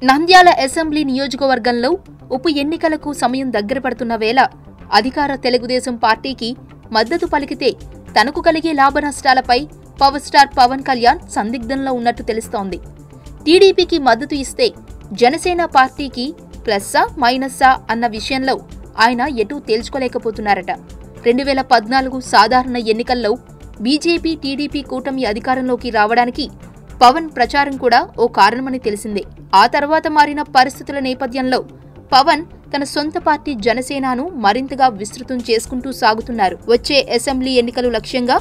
Nandyal assembly నియోజకవర్గంలో ఉప ఎన్నికలకు సమయం దగ్గర పడుతున్న వేళ అధికార తెలుగుదేశం పార్టీకి మద్దతు పలికితే తనకు కలిగే లాభనష్టాలపై పవర్ స్టార్ పవన్ కళ్యాణ్ సందిగ్ధంలో ఉన్నట్టు తెలుస్తోంది. టీడీపీకి మద్దతు ఇస్తే జనసేన పార్టీకి ప్లస్సా మైనస్సా అన్న విషయంలో ఆయన ఎటూ తేల్చుకోలేకపోతున్నారట. 2014 సాధారణ ఎన్నికల్లో బీజేపీ టీడీపీ కూటమి అధికారంలోకి రావడానికి పవన్ ప్రచారం కూడా ఓ కారణమని తెలిసిందే. ఆ తర్వాత మారిన పరిస్థితుల నేపథ్యంలో పవన్ తన సొంత పార్టీ జనసేనను మరింతగా విస్తృతం చేసుకుంటూ సాగుతున్నారు. వచ్చే అసెంబ్లీ ఎన్నికలు లక్ష్యంగా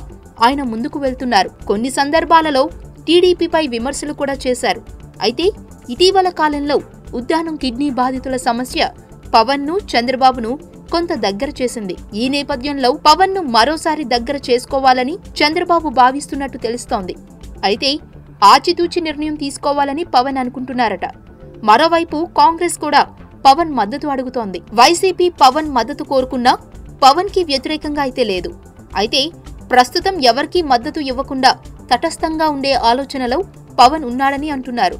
ఆయన ముందుకు వెళ్తున్నారు. కొన్ని సందర్భాలలో టీడీపీపై విమర్శలు కూడా చేశారు. అయితే ఇటీవల కాలంలో ఉద్దానం కిడ్నీ బాధితుల సమస్య పవన్ ను చంద్రబాబును కొంత దగ్గర చేసింది. ఈ నేపథ్యంలో పవన్ ను మరోసారి దగ్గర చేసుకోవాలని చంద్రబాబు భావిస్తున్నట్టు తెలుస్తోంది. అయితే ఆచితూచి నిర్ణయం తీసుకోవాలని పవన్ అనుకుంటున్నారట. మరోవైపు కాంగ్రెస్ కూడా పవన్ మద్దతు అడుగుతోంది. వైసీపీ పవన్ మద్దతు కోరుకున్నా పవన్ కి వ్యతిరేకంగా అయితే లేదు. అయితే ప్రస్తుతం ఎవరికీ మద్దతు ఇవ్వకుండా తటస్థంగా ఉండే ఆలోచనలో పవన్ ఉన్నాడని అంటున్నారు.